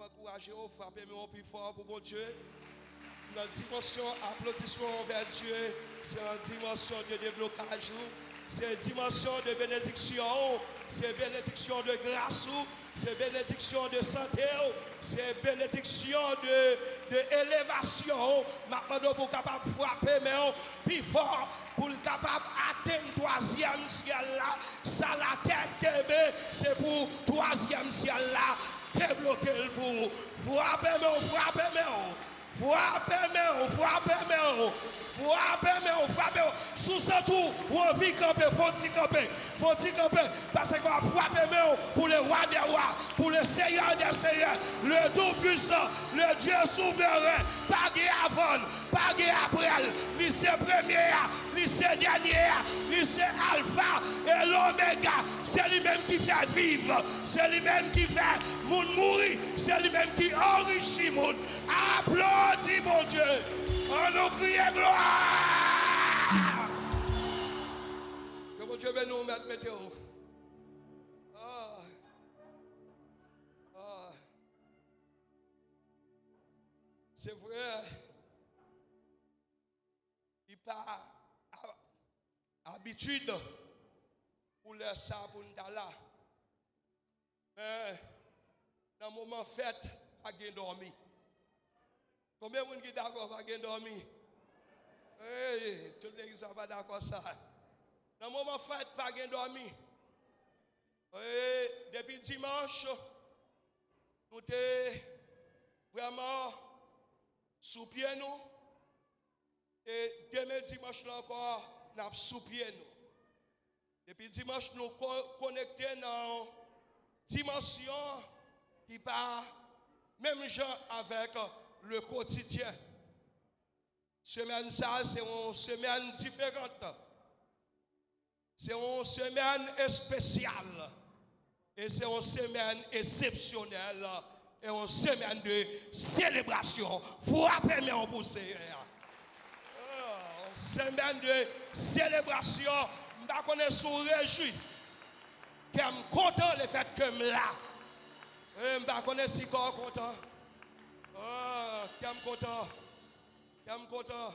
m'encourager, frappez-moi plus fort pour mon Dieu. Dans la dimension applaudissement envers Dieu, c'est une dimension de déblocage, c'est une dimension de bénédiction, c'est une bénédiction de grâce, c'est une bénédiction de santé, c'est une bénédiction de élévation. Maintenant, pour capable frapper, mais plus fort, pour capable atteindre le troisième ciel là, ça la tête, c'est pour le troisième ciel là, débloquer le bout. Frappez-moi, frappez-moi. Frappez-moi, frappez-moi, frappez-moi, frappez-moi. Sous ce tout, on vit camper, faut-il camper, parce qu'on va frapper-moi pour le roi des rois, pour le Seigneur des seigneurs, le tout-puissant, le Dieu souverain, pas avant, pas après, lycée premier, lycée dernier, lycée alpha et l'oméga, c'est lui-même qui fait vivre, c'est lui-même qui fait mourir, c'est lui-même qui enrichit monde. Applaudis mon Dieu, on nous crie gloire. Que mon Dieu vienne nous mettre météo. C'est vrai, il pas habitude pour laisser ça pour nous là. Mais dans le moment fête, pas de dormir. Combien de gens sont d'accord pas de dormir? Tout le monde n'est pas d'accord ça. Dans le moment fête, pas de dormir. Depuis dimanche, nous sommes vraiment sous pied nous. Et demain dimanche là encore, nous sommes sous pied nous. Depuis dimanche, nous connectés dans une dimension qui part même genre avec le quotidien. Semaine ça, c'est une semaine différente. C'est une semaine spéciale. Et c'est une semaine exceptionnelle. Et une semaine de célébration. Frappez-moi pour ça. Une semaine de célébration. Je connais sous réjouis. Je suis content le fait que je suis là. Je connais si content. Je suis content. Je suis content.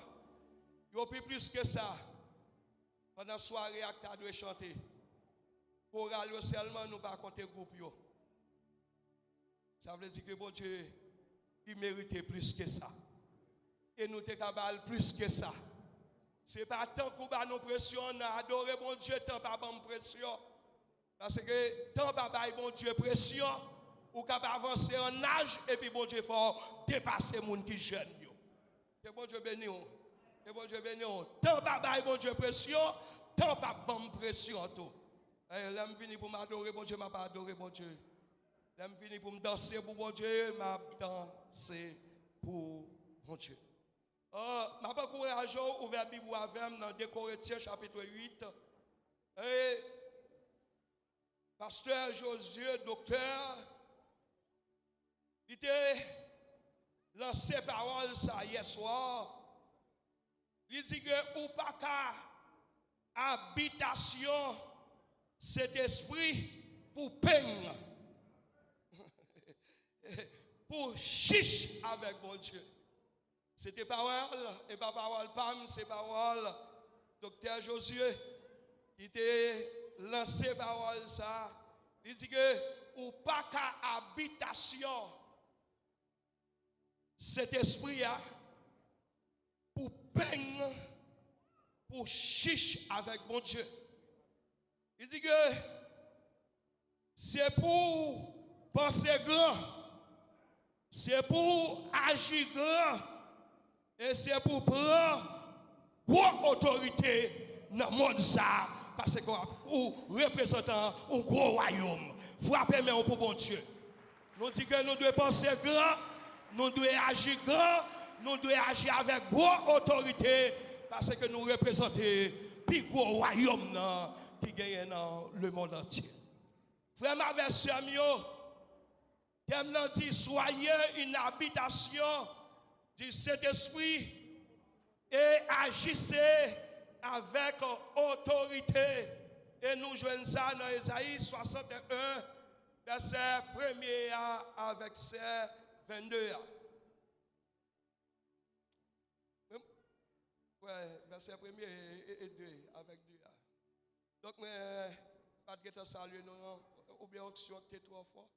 Il y a plus que ça. Pendant la soirée, acteur doit chanter. Pour aller seulement, nous ne pas compter groupe. Ça veut dire que bon Dieu, il méritait plus que ça. Et nous sommes capables plus que ça. Ce n'est pas tant qu'on va nous pressionner, adorer bon Dieu, tant pas bonne pression. Parce que tant pas bon Dieu pression, ou capable avancer en âge, et puis bon Dieu faut dépasser les gens qui jeune. Que bon Dieu bénisse. Que bon Dieu bénisse. Tant pas bon Dieu pression, tant pas bonne pression. Là, je finis pour m'adorer, bon Dieu, je pas adorer, bon Dieu. Là, je finis pour me danser pour bon Dieu, je danser pour bon Dieu. Je vais encourager ouvert la Bible avec dans 2 Corinthiens chapitre 8. Et pasteur Josué, docteur, il était lancé parole ça hier soir. Il dit que ou pas qu'à habitation cet esprit pour peine, pour chiche avec mon Dieu. C'était parole, et pas parole Pam, c'est parole docteur Josué. Il était lancé parole ça. Il dit que ou pas qu'à habitation cet esprit là pour peine, pour chiche avec mon Dieu. Il dit que c'est pour penser grand, c'est pour agir grand, et c'est pour prendre gros autorité dans le monde ça, parce que vous représentez un gros royaume. Frappez-moi pour bon Dieu. Nous disons que nous devons penser grand, nous devons agir grand, nous devons agir avec gros autorité, parce que nous représentons le plus gros royaume qui gagne dans le monde entier. Vraiment, avec ce mieux, j'aime dire, soyez une habitation du Saint-Esprit et agissez avec autorité. Et nous jouons ça dans Ésaïe 61, verset 1er avec verset 22. Ouais, verset 1er et 2 avec 2. Donc, pas de saluer nous, ou bien action t'es trop fort.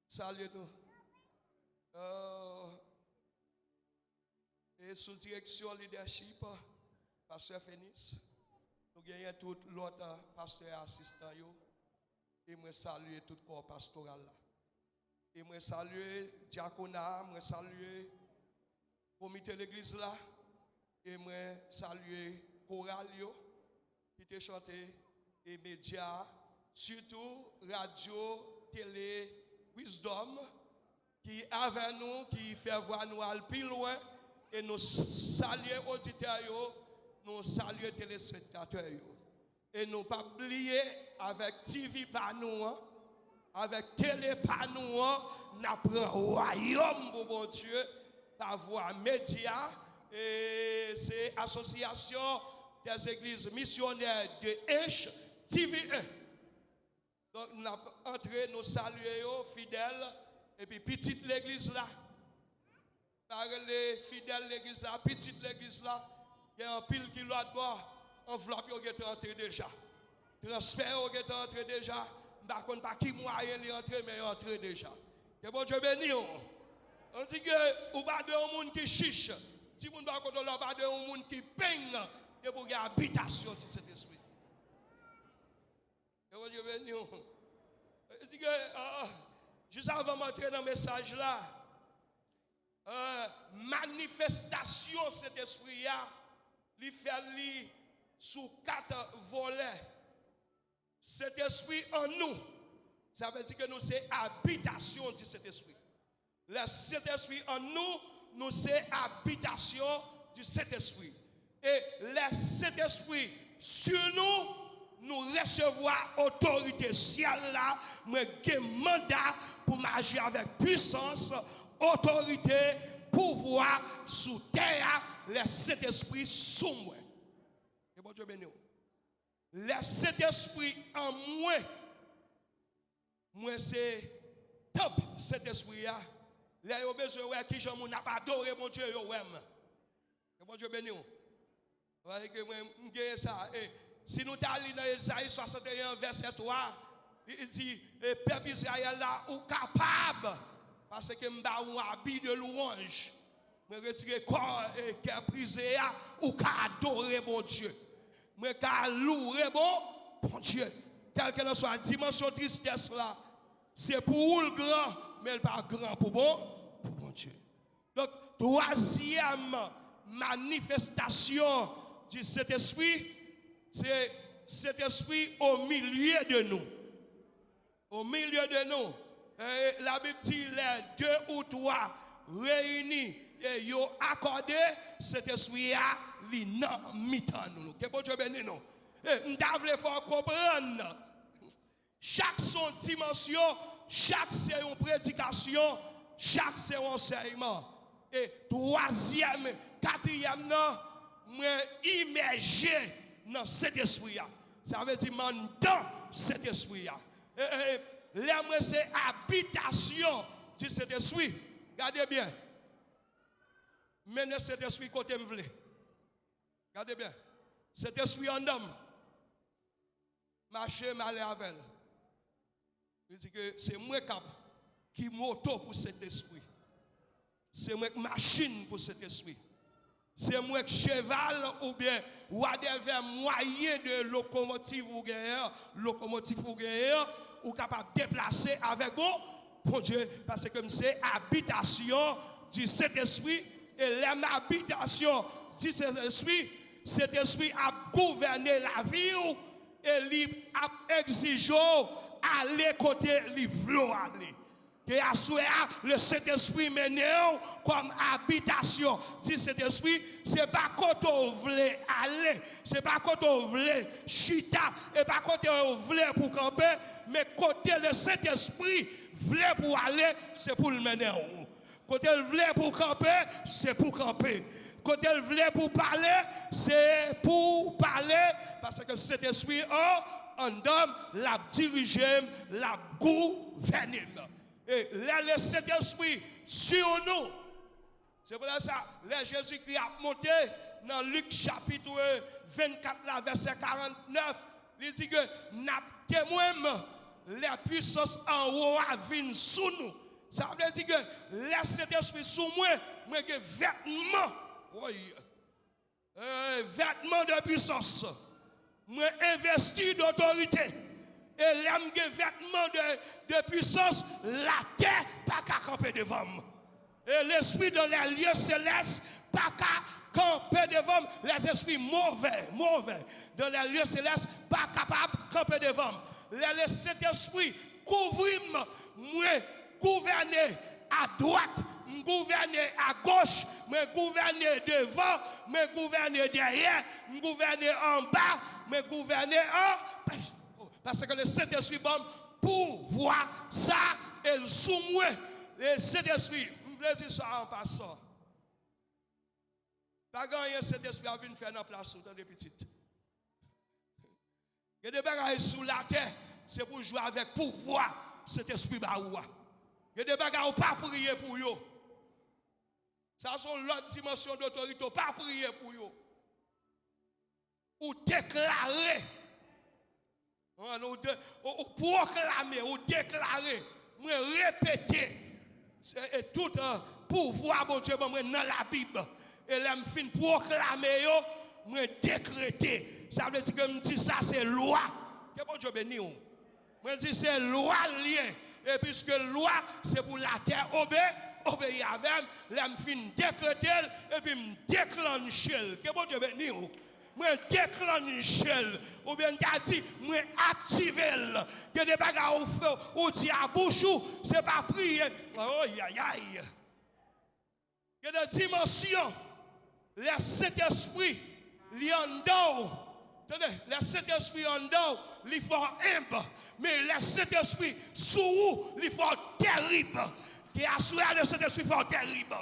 Salut nous. Et sous direction leadership, pasteur Phoenix, nous gagnons tout l'autre pasteur assistant. Et moi saluer tout le corps pastoral là. Et moi saluer diaconat, moi saluer comité de l'église là. Et moi saluer choral qui te chanté et médias, surtout radio, télé, Wisdom, qui est avec nous, qui fait voir nous aller plus loin. Et nous saluons auditeurs, nous saluons téléspectateurs. Et nous pas oublier avec TV par nous, avec télé par nous, nous prenons royaume pour mon Dieu, par voie média, et c'est l'association des églises missionnaires de H TV1. Donc nous avons entré, nous saluons fidèles, et puis petite l'église là. Par les fidèles l'église là, petite l'église là, il y a un pile qui doit boire, enveloppe qui est entré déjà. Transfert qui est entré déjà. Par contre, pas qui moyen est entré, mais il est entré déjà. Que bon Dieu béni. On dit que ou pas de un monde qui chiche. Si vous ne pas contre là, pas de un monde qui peigne, et pour qu'il y ait habitation de cet esprit. Que bon Dieu béni. On dit que juste avant d'entrer dans le message là, manifestation cet esprit là, il fait sous 4 volets. Cet esprit en nous, ça veut dire que nous c'est habitation de cet esprit. Cet esprit en nous, nous c'est habitation de cet esprit. Et cet esprit sur nous, nous recevons autorité ciel là, nous avons mandat pour agir avec puissance, autorité, pouvoir sous terre, cet esprit sous moi. Et bon Dieu béni. Cet esprit en moi c'est top cet esprit là. Là yo besoin qui j'en n'a pas adoré mon Dieu yo ouais. Et bon Dieu béni. Voilà que moi m'gagne ça et si nous t'allons dans Isaïe 61 verset 3, il dit peuple Israël là ou capable parce que m'ba un habit de louange. Me retirer corps et cœur brisé ou qu'a adorer mon Dieu. Me qu'a louer bon Dieu. Quelle que soit la dimension de tristesse là, c'est pour le grand, mais pas grand pour bon Dieu. Donc troisième manifestation de cet esprit, c'est cet esprit au milieu de nous. Au milieu de nous. Et la Bible dit les 2 ou 3 réunis et ils ont accordé cet esprit à l'inamitant nous. Que bon Dieu bénisse nous. Et nous devons faire comprendre. Chaque son dimension, chaque c'est une prédication, chaque c'est un enseignement. Et troisième, quatrième, nous immergé dans cet esprit. Ça veut dire dans cet esprit. L'amour c'est habitation de cet esprit. Regardez bien. Menez cet esprit côté me vle. Regardez bien. Cet esprit en homme. Marcher mal avec. Je dis que c'est moi qui moto pour cet esprit. C'est moi qui machine pour cet esprit. C'est moi qui cheval ou bien whatever moyen de locomotive ou gagnant ou capable de déplacer avec bon Dieu parce que c'est habitation du Saint-Esprit et l'habitation du cet esprit a gouverné la vie et il a exigé aller côté livre aller. Et à souhait, le Saint-Esprit mène comme habitation. Si cet esprit, c'est pas quand on voulait aller, c'est pas quand on voulait chita, et pas quand on voulait pour camper, mais côté le Saint-Esprit voulait pour aller, c'est pour le mener. Côté il voulait pour camper, c'est pour camper. Côté il voulait pour parler, c'est pour parler, parce que cet esprit en homme, la diriger, la gouverner. Et le Saint-Esprit sur nous. C'est pour ça que Jésus-Christ a monté dans Luc chapitre 24, verset 49. Il dit que nous témoignons la puissance en haut à venir sous nous. Ça veut dire que le Saint-Esprit sous moi, moi que vêtement, oui, vêtement de puissance. Moi investi d'autorité. Et l'âme que vêtement de puissance, la terre pas qu'à camper devant moi. Et l'esprit dans les lieux célestes, pas qu'à camper devant moi. Les esprits mauvais, dans les lieux célestes, pas capable de camper devant moi. Le Saint-Esprit couvre moi, gouverner à droite, me gouverner à gauche, me gouverner devant, me gouverner derrière, me gouverner en bas, me gouverner en... Parce que le Saint-Esprit bon pour voir ça et le sous moi. Le Saint-Esprit, je veux dire ça en passant. Pas gagner Saint-Esprit à venir faire dans la place dans des petites. Il y a des bagages sous la terre, c'est pour jouer avec pouvoir Saint-Esprit baoua. Il y a des bagages pas prier pour eux. Ça sont l'autre dimension d'autorité, pas prier pour eux. Ou déclarer. Ou proclamer, ou déclarer, ou répéter. Et tout pouvoir, bon Dieu, dans la Bible. Et là, je finis proclamer, je décréter. Ça veut dire que je dis ça, c'est loi. Que bon Dieu béni. Je dis c'est loi liée. Et puisque loi, c'est pour la terre obéir avec, là, je finis décréter, et puis je déclenche. Que bon Dieu béni. Moi déclenche ou bien dit moi active que des bagages ou dit à bouche c'est pas prier oh aïe aïe que des dimensions le Saint-Esprit li en dedans attendez le Saint-Esprit en dedans li fort humble mais le Saint-Esprit sous li fort terrible qui assure le Saint-Esprit fort terrible.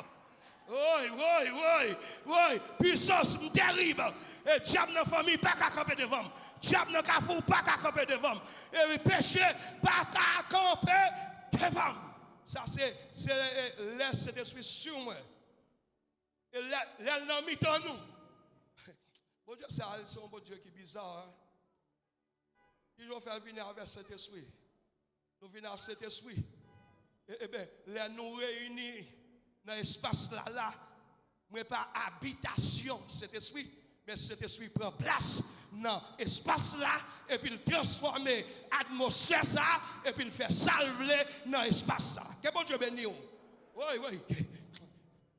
Oui, puissance terrible. Et diable dans la famille, pas qu'à camper devant. Diable dans le cafou, pas qu'à camper devant. Et péché, pas qu'à camper devant. Ça, c'est le Saint-Esprit sur moi. Et l'ennemi mis en nous. Bon Dieu, c'est un bon Dieu qui est bizarre. Hein? Il va faire venir avec cet esprit. Nous venons à cet esprit. Et bien, les nous réunis. Dans l'espace là, mais pas habitation cet esprit, mais cet esprit prend place dans l'espace là, et puis il transforme l'atmosphère ça, et puis il fait salver dans l'espace ça. Que bon Dieu béni. Oui.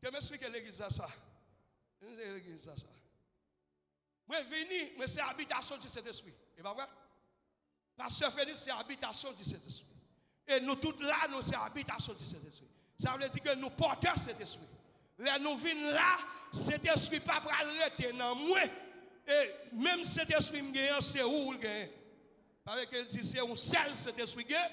Que m'explique l'église ça. L'église ça. Moi venu, mais c'est habitation de cet esprit. Et pas vrai? Pasteur Félix, c'est habitation de cet esprit. Et nous tous là, nous c'est habitation de cet esprit. Ça veut dire que nous portons cet esprit. Là, nous venons là, cet esprit pas pour arrêter dans moi. Et même cet esprit me gagne, c'est où le gagne. Parce que c'est un seul cet esprit gagne.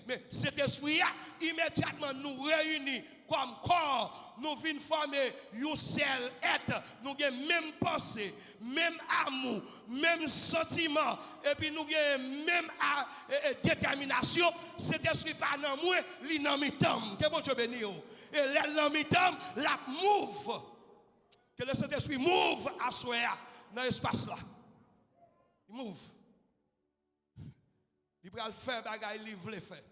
Mais cet esprit là, immédiatement nous réunit comme corps. Nous venons former un seul être. Nous avons même pensée, même amour, même sentiment. Et puis nous avons même détermination. Cet esprit pas dans moi, il dans mes temps. Que bon Dieu béni. Et dans mes temps, la move. Que le Saint-Esprit move à soi dans l'espace là. Il move. Il va le faire, il veut le faire.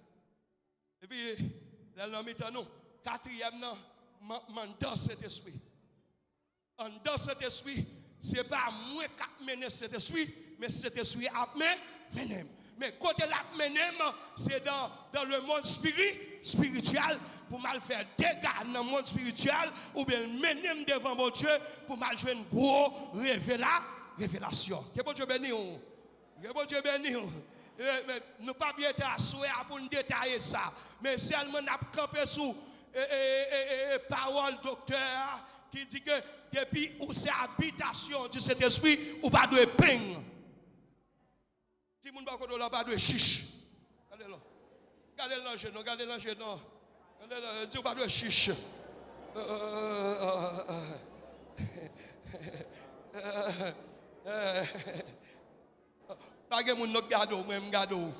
Et puis, dans mes temps, nous, quatrième, dans cet esprit. Dans cet esprit, ce n'est pas moi qui mène cet esprit, mais cet esprit a mené. Mais côté la mené, c'est dans le monde spirituel pour mal faire dégâts dans le monde spirituel ou bien mener devant mon Dieu pour mal jouer une grosse révélation. Que bon Dieu béni. Que bon Dieu béni. Nous pas bien être assurés pour nous détailler ça. Mais seulement nous avons campé sous parole docteur qui dit que depuis où c'est habitation de cet esprit, ou pas de peine. Si vous n'avez pas de chiche. Regardez l'ange, regardez l'ange. Dis pas de chiche. Pas que mon garde ou même garde ou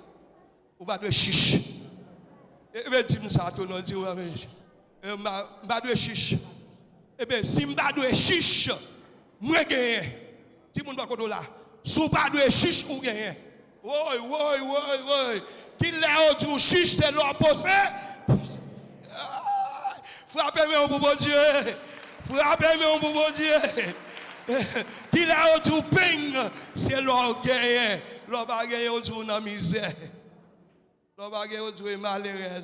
pas de chiche. Et bien dis-moi ça tout non dit pas de chiche. Et bien si m'pas de chiche, moi gagne. Si mon pas côté là, sous pas de chiche ou gagne. Oui. Qui l'a dit chiche c'est l'opposé. Frappez-moi pour bon Dieu. Frappez-moi pour bon Dieu. Qui l'a dit ping c'est l'orgueil. L'orgueil autour dans misère. L'orgueil autour malheureux.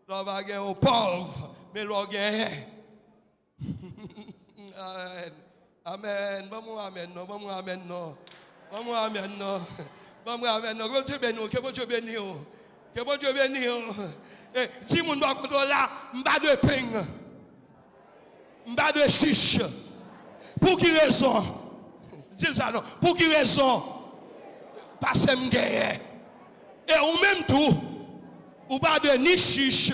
L'orgueil au pauvre mais l'orgueil. Amen. Vamos amen non. Vamos amen non. Vamos amen non. Vamos amen non. Que Dieu bénisse. Que Dieu bénisse. Que Dieu bénisse. Si mon doit contrôler là, m'pas de ping. M'pas de chiche. Pour qui raison? Dis ça non. Pour qui raison? Parce que m'gagne. Et ou même tout, ou pas de ni chiche,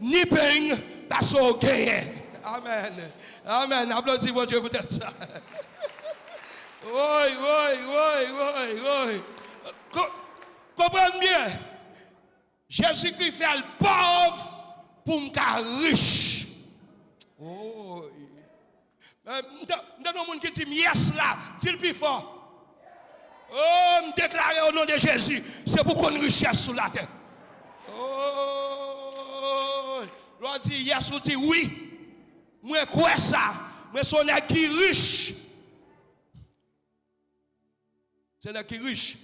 ni ping, parce que gagne. Amen. Amen. Applaudissez votre Dieu peut-être ça. Oui. Comprenez bien. Jésus-Christ fait le pauvre pour me faire riche. Oh. Dans le monde qui dit yes là, c'est le plus fort. Oh, me déclarer au nom de Jésus, c'est pour qu'on ait une richesse sur la terre. Oh, l'on dit yes, on dit oui. Moi, quoi ça? Moi, son qui riche. C'est qui riche.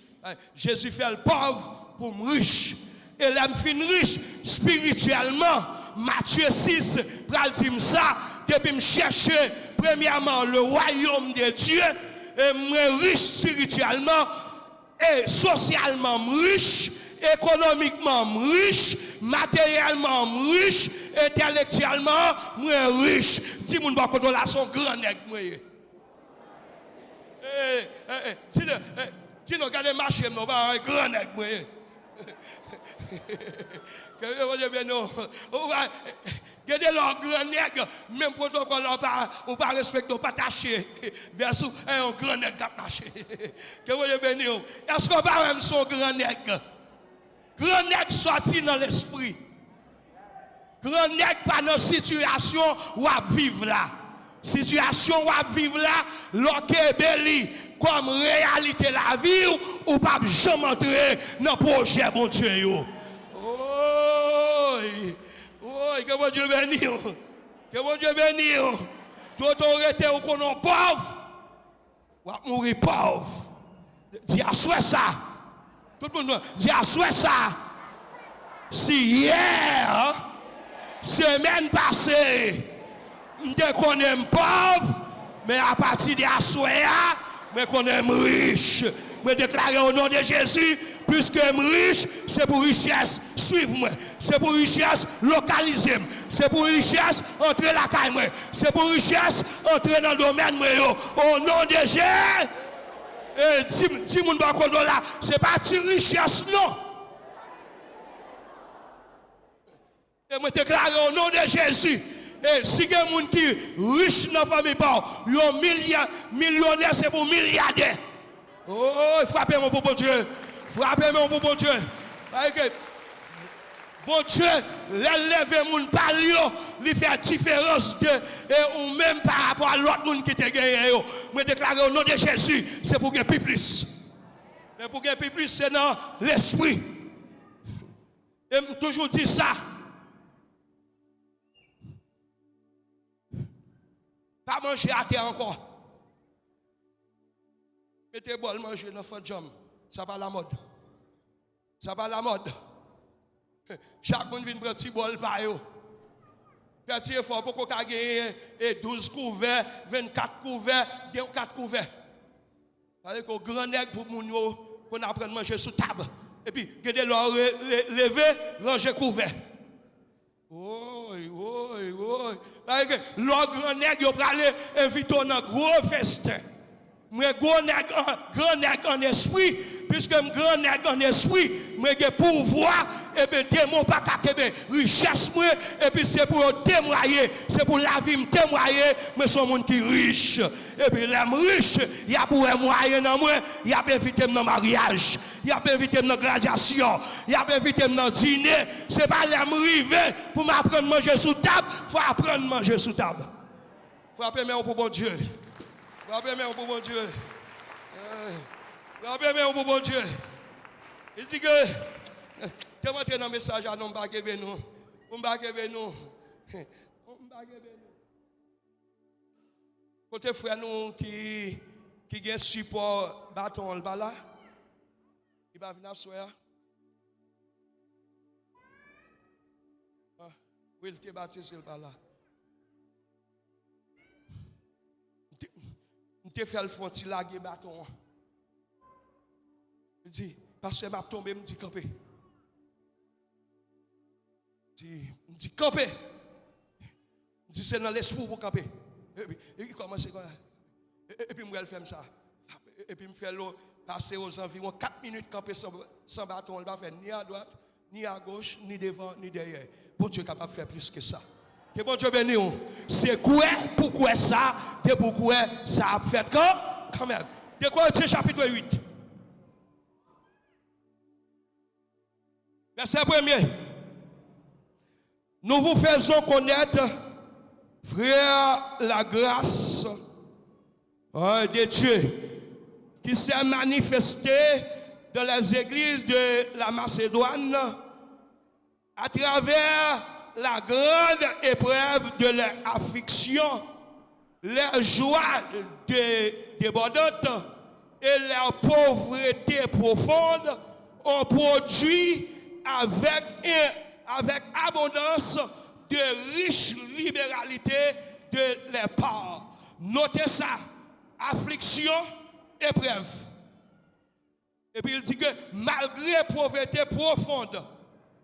Jésus fait le pauvre pour me riche. Et là, me fin riche spirituellement. Matthieu 6, pral dire ça, depuis me chercher premièrement le royaume de Dieu, et me riche spirituellement, et socialement riche, économiquement riche, matériellement riche, intellectuellement riche. Si vous ne pouvez pas contrôler son grand nègre. Si nous regardons le marché, nous avons un grand nègre. Regardez leur grand nègre, même protocole, on pas respecter, on pas tâcher. Versus un grand nègre qui a marché. Est-ce qu'on va même son grand nègre? Grand nègre sorti dans l'esprit. Grand nègre pas dans la situation où à vivre là. Situation où à vivre là, l'ok belli comme réalité la vie ou pas jamais entrer dans le projet bon Dieu. Oh, que bon Dieu bénisse. Que bon Dieu bénisse. Tout autorité ou qu'on est pauvre, ou à mourir pauvre. Dis à soi ça. Tout le monde dit à soi ça. Si hier, semaine passée, je connais pauvre, mais à partir de la soirée, je connais riche. Je déclare au nom de Jésus, puisque je suis riche, c'est pour richesse, suivre-moi. C'est pour richesse, localiser. C'est pour richesse, entrer la caille. C'est pour richesse, entrer dans le domaine. Au nom de Jésus, si vous ne pouvez pas là, ce n'est pas une richesse, non. Et je déclare au nom de Jésus. Et si il y a des gens qui sont riches dans la famille, millionnaire, c'est pour milliardaire. Oh, frappez-moi pour bon Dieu. Frappez-moi pour bon Dieu. Bon Dieu, lever mon palio, lui faire différence ou même par rapport à l'autre monde qui te gagné. Je déclare au nom de Jésus, c'est pour gagner plus. Mais pour gagner plus, c'est dans l'esprit. Et je toujours dit ça. Pas manger à terre encore. Mettez bol manger dans le jam. Ça va la mode. Ça va la mode. Chaque monde vient prendre un petit bol par eux. Petit effort pour qu'on gagne 12 couverts, 24 couverts, 4 couverts. Avec un grand nègre pour moun qu'on apprend à manger sous table. Et puis, gardez leur lever, ranger couvert. Avec leur grand nègre, ils vont aller inviter dans un gros festin. Moi, grand nègre en esprit, puisque je grand nègre en esprit, moi, j'ai pouvoir, et bien, démon pas qu'à richesse, moi, et puis c'est pour témoigner, c'est pour la vie me témoigner, mais son monde qui riche. Et puis, l'homme riche, il y a pour un moyen dans moi, il y a invité dans le mariage, il y a invité dans la graduation, il y a invité dans le dîner. C'est pas l'homme rivé pour m'apprendre à manger sous table, il faut apprendre à manger sous table. Il faut apprendre à pour bon Dieu. Rappelez moi pour bon Dieu. Rappelez-moi pour bon Dieu. Il dit que, tu vas dans le message à nous, Côté frère nous qui a un support bâton là, il va venir soir. Oui, il te baptisé là. Je fait le fond, il lague bâton. Il dit, parce que je suis tombé, je me dis camper. Je me dis camper. Je dis c'est dans l'esprit pour camper. Et puis il commence comme ça. Et puis je fais ça. Et puis je fais passer aux environs 4 minutes camper sans bâton. On ne va faire ni à droite, ni à gauche, ni devant, ni derrière. Bon Dieu est capable de faire plus que ça. Que bon Dieu béni. C'est quoi, pourquoi ça, c'est pourquoi ça a fait quand même. De Corinthiens chapitre 8. Verset 1er. Nous vous faisons connaître, frères, la grâce de Dieu qui s'est manifestée dans les églises de la Macédoine à travers la grande épreuve de leur affliction, leur joie débordante et leur pauvreté profonde ont produit avec abondance de riches libéralités de leur part. Notez ça, affliction, épreuve. Et puis il dit que malgré pauvreté profonde,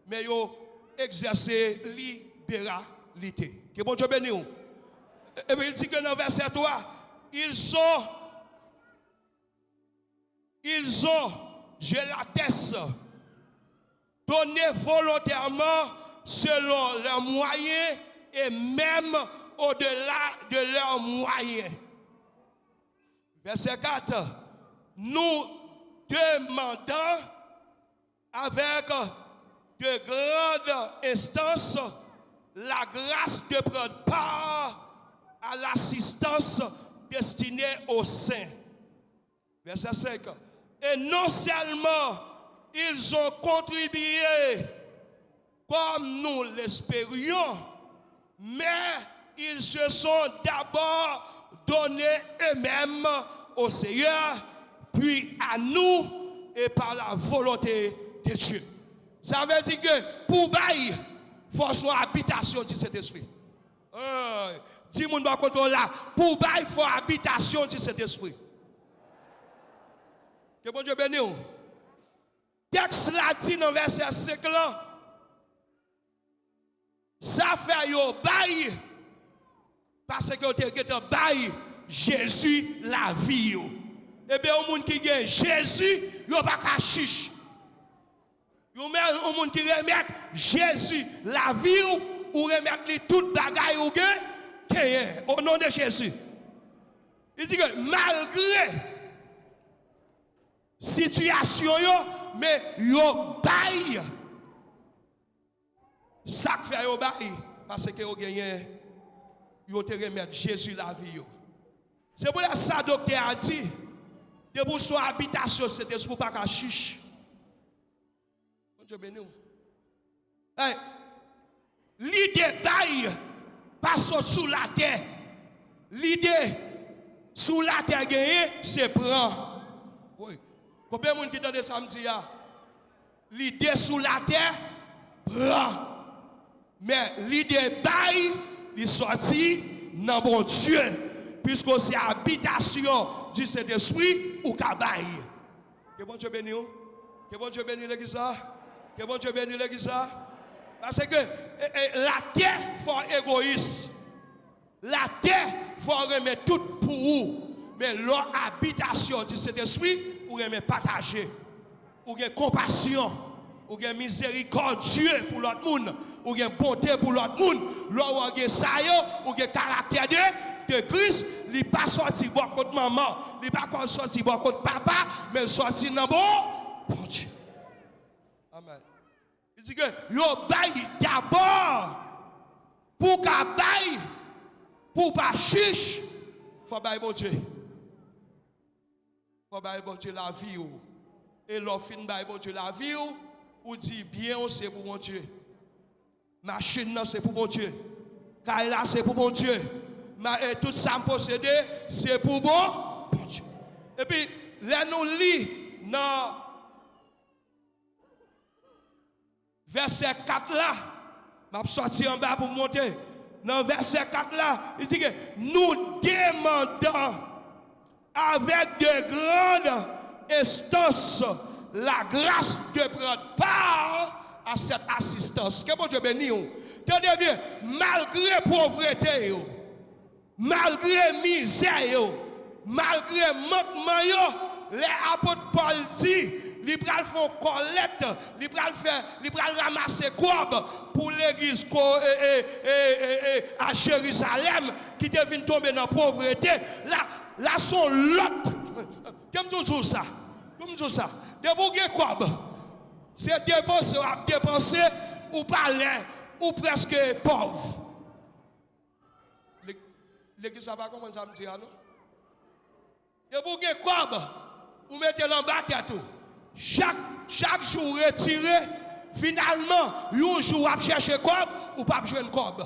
mais ils ont exercé libéralité. Que bon Dieu béni. Et puis il dit que dans verset 3, ils ont, je l'atteste, donné volontairement selon leurs moyens et même au-delà de leurs moyens. Verset 4, nous demandons avec de grandes instances la grâce de prendre part à l'assistance destinée aux saints. Verset 5. Et non seulement ils ont contribué comme nous l'espérions, mais ils se sont d'abord donnés eux-mêmes au Seigneur, puis à nous et par la volonté de Dieu. Ça veut dire que pour bailler, il faut soit habitation de cet esprit. Dis-moi dans le là, pour bailler, il faut habitation de cet esprit. Que bon Dieu bénisse. Texte là dit dans verset 5 là, ça fait yo bail parce que vous bail Jésus la vie. Et bien au monde qui gagne Jésus, yo pas ka chiche. Yo met au monde qui remet Jésus la vie ou remettre li toute bagaille ou gagne au nom de Jésus. Il dit que malgré situation yo, mais yo bail ça fait yo bail parce que yo gagne yo te remettre Jésus la vie yo. C'est pour ça que le docteur a dit de pour soit habitation cet esprit pas qu'à chiche. Bon Dieu béni. L'idée bail pas sous la terre. L'idée sous la terre gagné c'est prend. Oui. Combien de monde qui entend samedi là? L'idée sous la terre prend. Mais l'idée bail, il sorti dans bon Dieu, puisque c'est habitation du Saint-Esprit ou kabaï. Que bon Dieu bénisse. Que bon Dieu bénisse l'église. Que bon Dieu bénisse l'église. Parce que la terre faut égoïste. La terre faut remettre tout pour vous. Mais leur habitation du Saint-Esprit, ou bien partager, ou bien compassion, ou bien miséricordieux pour l'autre monde, ou bien bonté pour l'autre monde, l'on a ça ou bien caractère de Christ, il n'est pas sorti bon côté maman, il n'est pas sorti bon côté papa, mais sorti dans bon Dieu. Amen. Il dit que yo bail d'abord pour qu'à bail pour pas chiche, faut bail bon Dieu. Faut bail bon Dieu la vie ou et l'offre bail bon Dieu la vie ou dit bien c'est pour mon Dieu. Machine c'est pour mon Dieu. Kaila c'est pour mon Dieu. Et tout ça possédé c'est pour bon Dieu. Et puis là nous lit dans verset 4 là, m'a sorti en bas pour monter. Dans verset 4 là, il dit que nous demandons avec de grandes instances la grâce de prendre part à cette assistance. Que bon Dieu bénisse. Tenez bien, malgré pauvreté, malgré misère, malgré manquement, les apôtres Paul dit, ils pral font collecte, ils pral ramasser quoi pour l'église à Jérusalem qui te vient tomber dans la pauvreté. Là sont l'autre. Comme toujours ça. Comme tout ça. De bouger quoi? C'est dépenser ou parler ou presque pauvre. L'église ça va comment ça me dit non? De bouger quoi? Ou mettez l'embarque tout. Chaque jour retiré, finalement, un jour à chercher cob ou pas jouer un cob.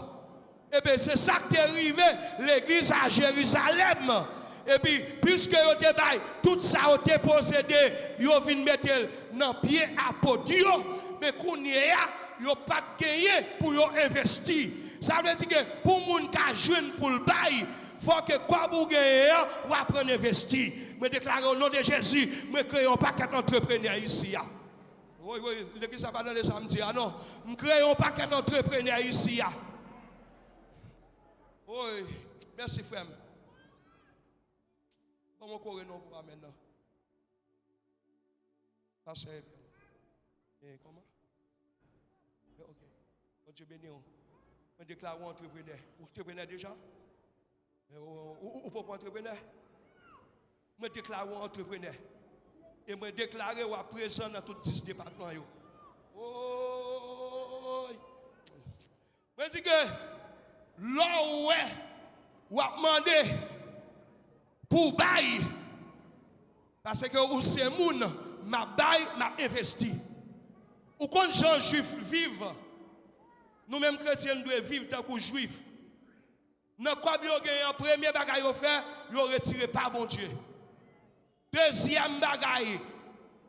Et bien c'est ça qui est arrivé l'église à Jérusalem. Et puis, puisque vous avez tout ça, vous avez possédé, vous avez mettre dans le pied à Podio, mais qu'on y a, vous n'avez pas gagné pour investir. Ça veut dire que pour les gens qui jouent pour le bail, il faut que quand vous gagnez, vous apprenez à investir. Je déclare au nom de Jésus, je crée un paquet d'entrepreneurs ici. Oui, l'église n'a pas dans les samedis, non. Je crée un paquet d'entrepreneurs ici. Oui, merci frère. Comment on corrige nous pour maintenant? Ça c'est bien. Comment? Ok. Bon Dieu béni. On déclare entrepreneur. Entrepreneur déjà? Ou pas entrepreneur? Je déclare entrepreneur. Et je déclare ou présent dans tous 10 départements. Oh! Je dis que là où ou a demandé pour bail parce que ou c'est moun m'a bail m'a investi ou quand les gens juifs vivent nous mêmes chrétiens doivent vivre tant que juifs dans quoi bien en premier bagaille au fait yo retiré par bon Dieu deuxième bagaille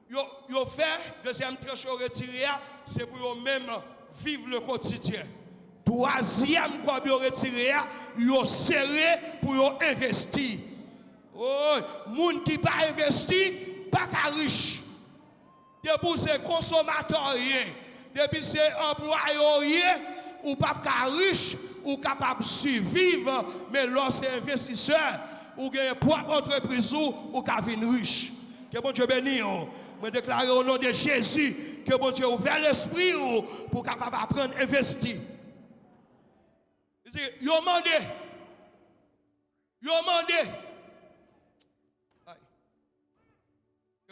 yo fait deuxième tranche retiré c'est pour eux même vivre le quotidien. Troisième quoi bien retiré yo serré pour yo investir. Oh, moun qui pas investi, pas qu'à riche. Depuis c'est consommateur, depuis c'est employé, ou pas qu'à riche, ou capable de survivre, mais lorsque c'est investisseur, ou gagne propre entreprise, ou qu'à venir riche. Que bon Dieu bénisse. Je déclare au nom de Jésus que bon Dieu ouvert l'esprit pour capable apprendre à investir. Yo mandé.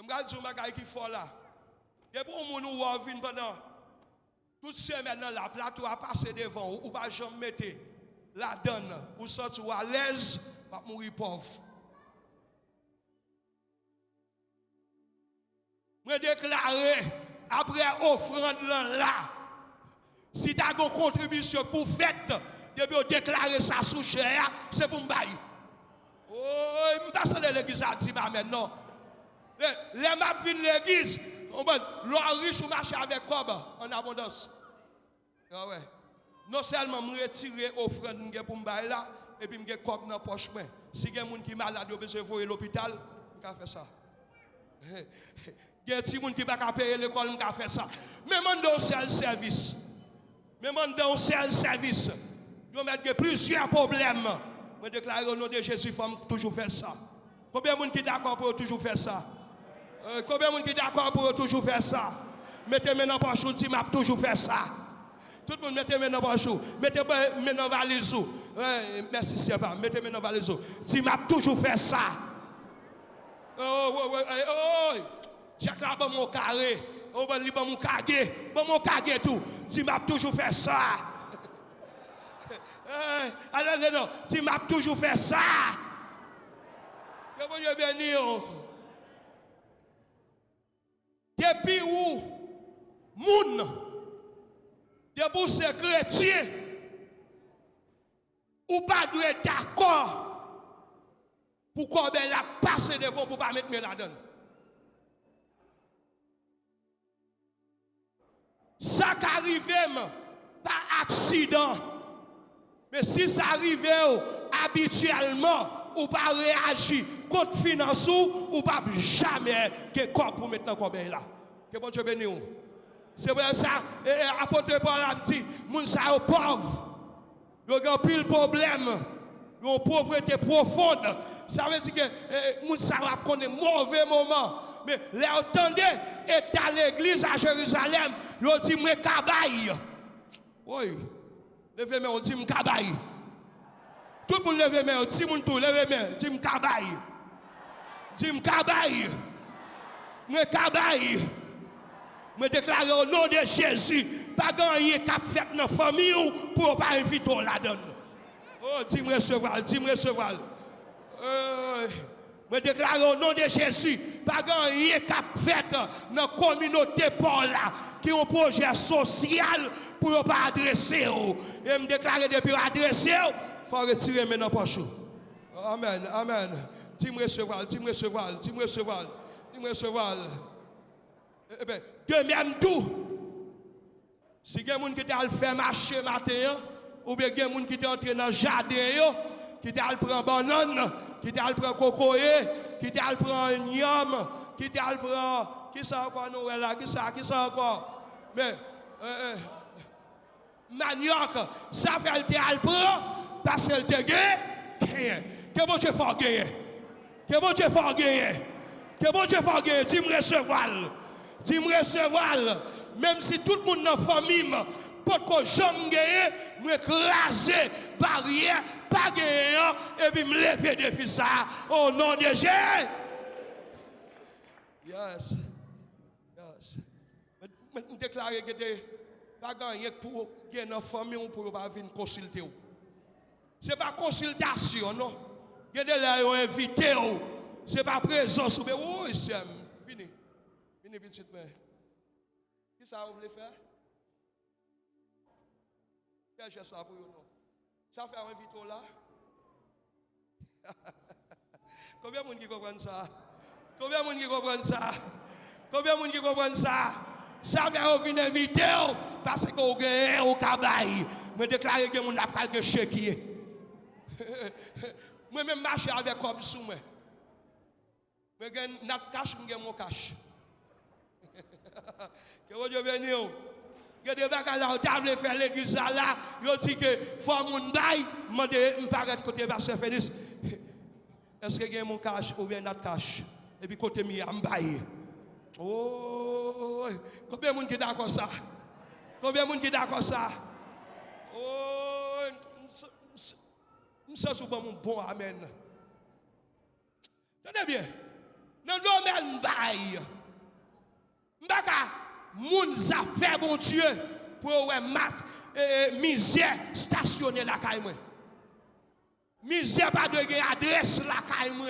Je me dis que qui faut là. Et pour mon ou vinn pendant toute semaine la plateau a passé devant ou pas jamais mettre la donne ou sortir à l'aise pas mourir pauvre. Je déclare après offrande là si tu as une contribution pour fête depuis déclarer ça sous cher c'est pour me bailler. Oh, je passe de l'église à dire maintenant. Les maps viennent l'église, l'or riche ou marcher avec cob en abondance. Ah ouais. Non seulement me retirer offrande pour me bailler là, et puis me get cob dans poche main. Si il y a des gens qui sont malades, ils ont besoin de voir l'hôpital, je vais faire ça. Il y a des gens qui ne peuvent pas payer l'école, je vais faire ça. Même dans un seul service. Même dans un seul service. Ils mettent plusieurs problèmes. Je déclare au nom de Jésus, il faut toujours faire ça. Combien de monde qui est d'accord pour toujours faire ça? Combien de monde qui est d'accord pour toujours faire ça? Mettez-moi dans poche, si m'a toujours fait ça. Tout le monde mettez-moi dans poche, mettez-moi dans valise. Merci Seigneur, mettez-moi dans valise. Si m'a toujours fait ça. Check là bon mon carré. Oh ben li bon mon carré tout. Si m'a toujours fait ça. Alors non, si m'a toujours fait ça. Que bon Dieu bénisse. Depuis où moun depuis ces chrétiens ou pas doit être d'accord pour qu'on la passe devant pour pas mettre la donne. Ça qui arrive par accident. Mais si ça arrive habituellement ou pas réagir contre finance ou pas jamais que corps pour mettre encore là. Que bon Dieu bénisse. C'est pour ça apôtre Paul a dit moun sa yo pauvre. Yo gen pile problème. Yo pauvreté profonde. Ça veut dire que moun sa va connaître mauvais moment. Mais les entendez est à l'église à Jérusalem, yo dit moi kabay. Oui. Levez main, on dit kabay. Tout le monde lève main, si moun tout lève main, dit m'kabay. Dit m'kabay. Moi kabay. Me déclarer au nom de Jésus, pas gagner cap fait dans la famille pour pas inviter là-dedans. Oh, dis-moi recevoir, dis-moi recevoir. Me déclarer au nom de Jésus, pas gagner cap fait dans la communauté pour là, qui ont un projet social pour pas adresser. Et me déclarer depuis adresser, il faut retirer maintenant poche. Amen, amen. Dis-moi recevoir, dis-moi recevoir, dis-moi recevoir, dis-moi recevoir. Eh bien, que même tout, si il y a des gens qui ont fait marcher matin, ou bien il y a des gens qui sont entrés dans le jardin, qui ont pris banane, qui ont pris cocoyer, qui ont pris niam, qui ont pris. Qui ça encore nous là? Qui ça encore? Mais, manioc, ça fait le prend parce qu'elle te gagne. Que bon Dieu faut gagner. Que bon Dieu faut gagner. Que bon Dieu faut gagner. Tu me recevoir. Si je recevoir, même si tout le monde dans la famille, pour que je gagne, je écraser barrière, pas gagner, et puis me lever de ça au nom de Jésus. Yes. Yes. Je déclare que tu pas gagner pour gagner dans la famille ou pour pas venir consulter. Ce n'est pas consultation, non. Il y a des gens qui invité. Ce n'est pas présence. Oui, c'est fini. Une petite main. Qui ça vous voulez faire? Quel geste ça pour vous? Ça fait un invito là? Combien de monde qui comprennent ça? Combien de monde qui comprennent ça? Combien de monde qui comprennent ça? Ça fait venir inviter parce que vous gagnez au cabaye. Je déclare que mon appel de chéquier. Moi-même marcher avec comme sous moi. Je gagne notre cash, je gagne mon cash. Que Dieu bénisse. Il y a des bagages là, table faire l'église là, il dit que faut mon bail, me paraître côté pasteur Félix. Est-ce que j'ai mon cash ou bien notre cash? Et puis côté mi am bail. Oh, combien de monde qui d'accord ça? Combien de monde qui d'accord ça? Oh, je suis bon amen. Tenez bien. Dans le domaine bail. Mbaka moun za fait bon Dieu pour ouais masse misère stationner la caille moi. Misère pas de adresse la caille moi.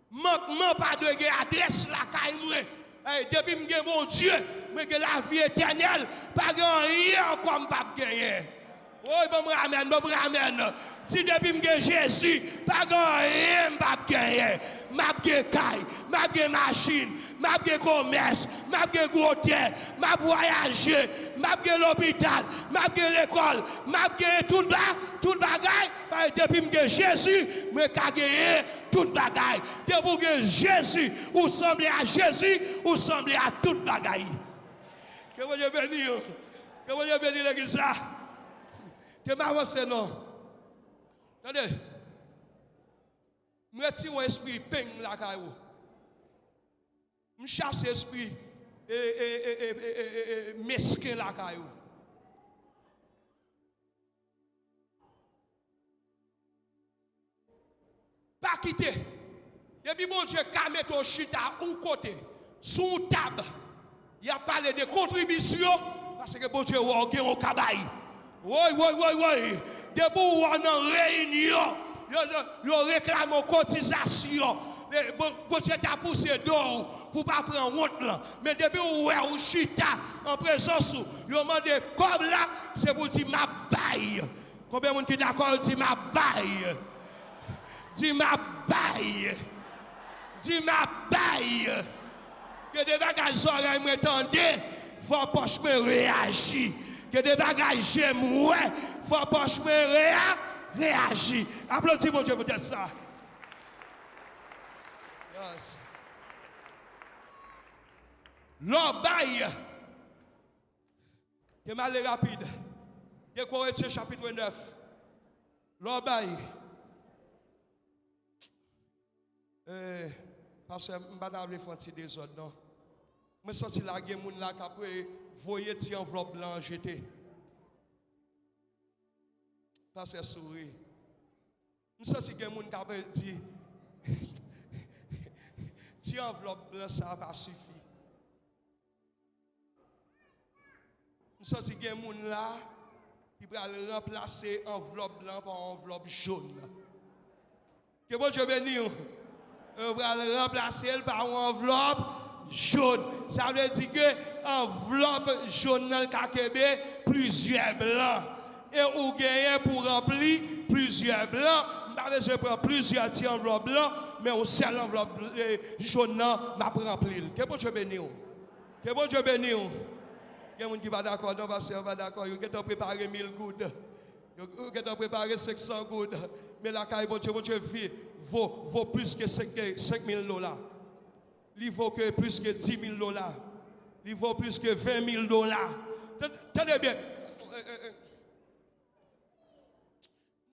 Manquement pas de adresse la caille moi. Depuis m'ge bon Dieu, mais que la vie éternelle pas rien comme pas gagner. Oh, bon ramen. Si depuis m'ge Jésus, pas rien pas gagner. M'a gagné caille, m'a gagné machine, m'a gagné commerce, m'a gagné gros terre, m'a voyagé, m'a gagné l'hôpital, m'a gagné l'école, m'a gagné tout bagaille. Depuis m'ge Jésus, m'a gagné tout bagaille. Depuis que Jésus, ou semblez à Jésus, ou semblez à tout bagaille. Que vous Dieu bénisse. Que vous Dieu bénisse l'église là. Que m'avance non. Attendez. Je retire un esprit peigne la caillou. Je chasse esprit mesquin la caillou. Pas quitter. Depuis bon Dieu, quand met ton chita ou côté, sous table, il a parlé de contribution, parce que bon Dieu, on a un cabaye. Oui. Depuis on a une réunion, il réclame une cotisation. Bon Dieu t'a poussé d'or pour ne pas prendre honte là. Mais depuis où on chita en présence, il a demandé comme là, c'est pour dire ma baille. Combien de monde qui est d'accord dit ma baille? Dis ma baille. Dis ma baille. Que des bagages oreilles m'entendez, faut pas que je réagisse. Que des bagages j'aime, ouais, faut pas que je réagisse. Applaudissez mon Dieu pour ça. Yes. L'or baille. Que mal rapide. De Corinthiens chapitre 9. L'or baille. Parce que je ne vais pas faire un petit désordre, non. Je suis sorti là, il y a des gens qui après voyer une enveloppe blanche jeter. Parce que souris. Je suis sorti, il y a des gens qui après dit, si enveloppe blanche, ça n'a pas suffi. Je suis sorti, il y a des gens là qui vont remplacer enveloppe blanche par enveloppe jaune. Que bon Dieu bénisse. On va le remplacer par une enveloppe jaune. Ça veut dire que enveloppe jaune dans le kakébé, plusieurs blancs. Et on gagne pour remplir plusieurs blancs. Je prends plusieurs enveloppes blancs, mais on seul enveloppe jaune, je vais remplir. Que bon Dieu bénisse. Que bon Dieu bénisse. Il y a des gens qui ne sont pas d'accord, non, parce qu'ils ne sont pas d'accord. Ils ont préparé 1000 gouttes. Ils ont préparé 500 gouttes. Mais la caille, bon Dieu, vaut plus que 5 000 $. Il vaut que plus que 10 000 $. Il vaut plus que 20 000 $. Tenez bien.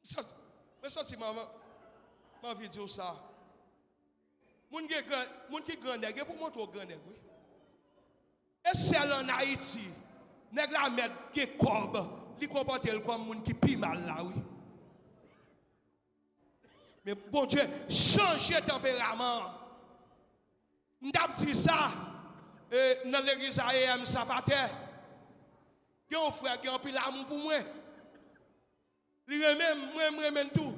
Ça, c'est ma vie de dire ça. Moun qui est grand, pour montrer au grand, oui. Et c'est en Haïti, nèg la mettre qui corbe, li comporte comme moun qui pi mal là, oui. Mais bon Dieu, changer tempérament. M'dap dit ça dans l'église AM Sapate. Il y a un frère qui a un pile amour pour moi. Il remet tout.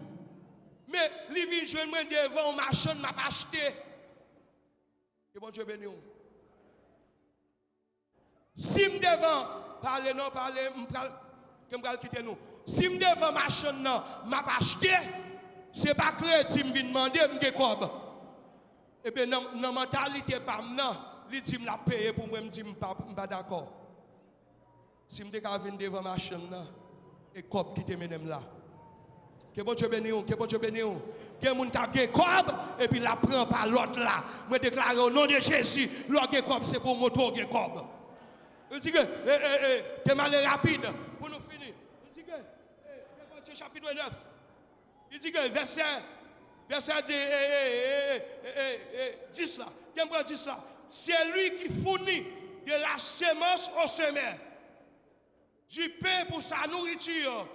Mais il vient jouer moi devant ma machine, m'a pas acheté. Que bon Dieu bénisse. Si me devant parler non parler que me quitter nous. Si me devant machine non, m'a pas acheté. C'est pas crédit me demander me cob. Et bien dans mentalité pas non, il dit me la payer pour moi me dit pas d'accord. Si me venir devant machine non et cob qui te mène là. Que bon Dieu bénisse, que bon Dieu bénisse. Que moun t'a gen cob et puis la prend par l'autre là. Moi déclarer au nom de Jésus, l'autre gen cob c'est pour moto gen cob. Je dis que t'es mal rapide pour nous finir. Je dis que chapitre 9. Il dit que verset 10 là. Qu'est-ce dit ça? C'est lui qui fournit de la semence au semeur, du pain pour sa nourriture,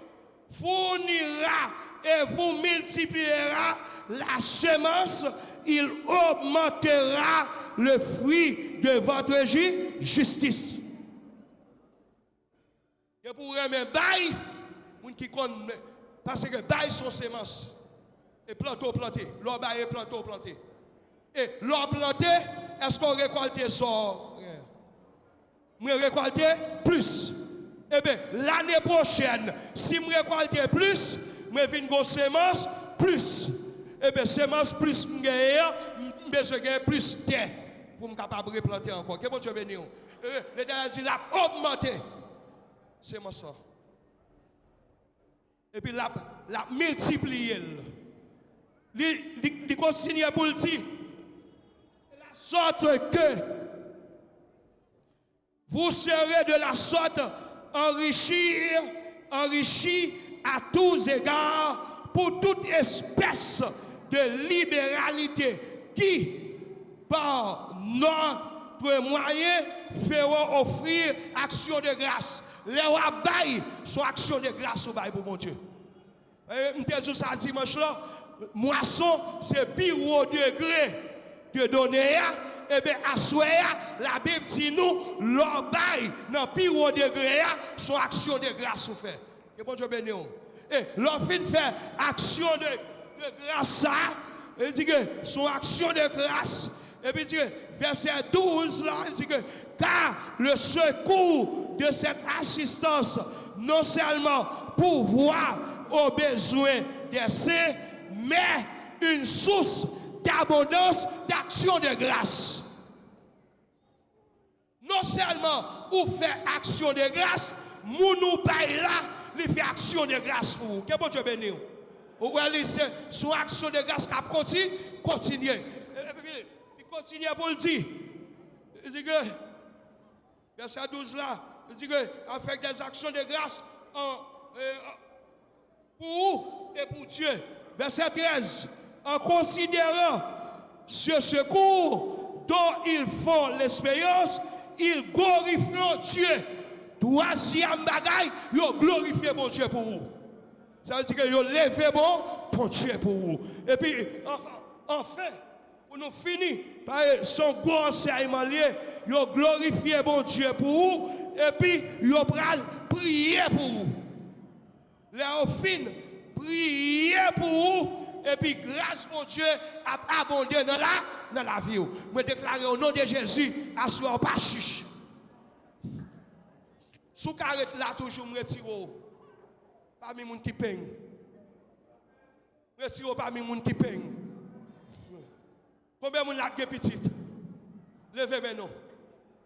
fournira et vous multipliera la semence, il augmentera le fruit de votre justice. Et pour remettre bail, qui connaît, parce que bail son semence. Et planter, l'or bail planter. Et l'or planté, est-ce qu'on récolte ça? Moi récolter plus. Eh bien, l'année prochaine, si je récolte plus, je viens de semence plus. Eh bien, semence plus, je besoin de plus de terre pour me capable de replanter encore. Que bon Dieu bénisse. L'Éternel dit, l'a augmenté. C'est moi ça. Et puis l'a multiplié. Il continue pour le dire. La sorte que vous serez de la sorte enrichi à tous égards pour toute espèce de libéralité qui, par notre moyen, feront offrir action de grâce. Les rabailles sont action de grâce au bail pour mon Dieu. Je te dis ça dimanche là, moisson, c'est plus haut degré de donner. Et bien, à soi, la Bible dit nous, leur bail, dans plus haut degré, sont action de grâce au fait. Et bon Dieu béni. Et leur fin fait action de grâce, ça, il dit que son action de grâce. Et puis, il dit, verset 12, là, il dit que, car le secours de cette assistance, non seulement pourvoir aux besoins des saints, mais une source d'abondance d'action de grâce. Non seulement vous faites action de grâce, nous paye là, il fait action de grâce pour vous. Que bon Dieu bénisse. Ou c'est son action de grâce qui continue. Il continue pour le dire. Il dit que, verset 12 là, il dit que, avec des actions de grâce pour vous et pour Dieu. Verset 13, en considérant ce secours dont ils font l'expérience, ils glorifient Dieu. Troisième bagaille, ils glorifient mon Dieu pour vous. Ça veut dire que ils lèvent bon Dieu pour vous. Et puis, enfin, pour nous finir par son gros enseignement lié, ils glorifient mon Dieu pour vous. Et puis, ils vont prier pour vous. Là, au fin, prier pour vous. Et puis, grâce mon Dieu, a abondé dans la vie. Je déclare au nom de Jésus, à soi pas chiche. Sous carré là, toujours me retire. Parmi les gens qui peignent. Retire parmi les gens qui peignent. Combien de gens ont des petites? Levez-moi, non.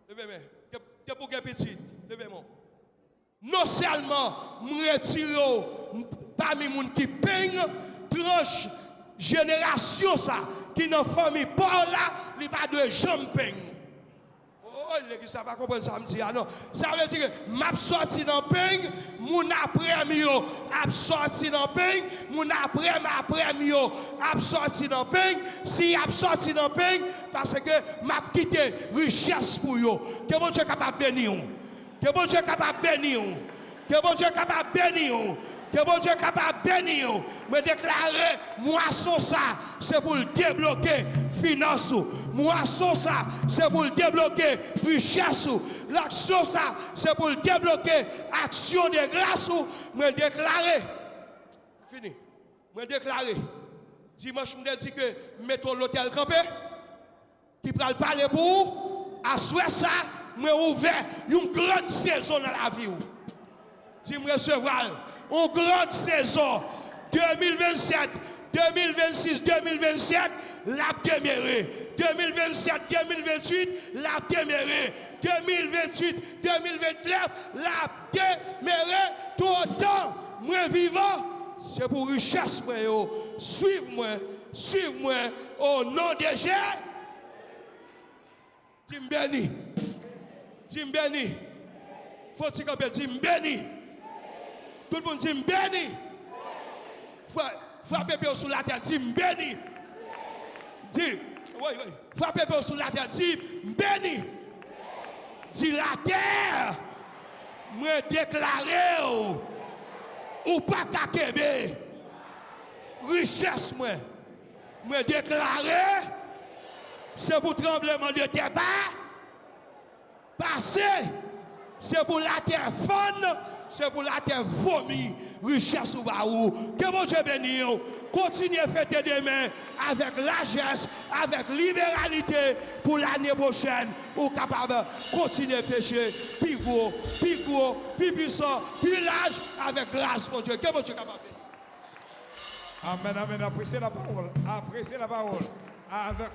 Levez-moi. Que pour des petites? Levez-moi. Non seulement me retire parmi les gens qui peignent, tranche génération ça qui dans famille par là il pas de jambes peigne. Oh l'église ça pas comprendre ça me dit ah non ça veut dire que m'a sorti dans peigne mon après mio a sorti dans peigne mon après mio a sorti dans peigne si a sorti dans peigne parce que m'a quitté richesse pour yo que bon Dieu capable bénir que bon Dieu capable bénir que bon Dieu capable bénir. Que bon Dieu capable bénir. Me déclarer, moisson ça, c'est pour débloquer finance. Moisson ça, c'est pour débloquer richesse. L'action ça, c'est pour débloquer action de grâce. Me déclarer. Fini. Me déclarer. Dimanche, je me dis que mettons l'hôtel campé. Qui peut parler pour vous. À souhait ça, me ouvert une grande saison dans la vie. Si je recevoir une grande saison 2027, 2026, 2027, la demeurée. 2027, 2028, la demeurée. 2028, 2029, la demeurée. Tout autant, moi vivant, c'est pour richesse, moi. Suivez-moi au nom de Jésus. Dis béni. Dis béni. Faut-il que dis béni. Tout le monde dit béni. Frappez-vous sur la terre, dit béni. Dis, oui. Frappez-vous sur la terre, dit béni. Dis la terre, me déclarer ou pas kakebe. Richesse, me déclarer, c'est pour tremblement de terre passer. C'est pour la terre faune, c'est pour la terre vomi, richesse ou baou. Que mon Dieu bénisse. Continuez à fêter demain avec largesse, avec libéralité pour l'année prochaine. Ou capable de continuer à pécher, plus gros, plus puissant, plus large, avec grâce, mon Dieu. Que mon Dieu capable de Amen, amen. Appréciez la parole. Appréciez la parole. Avec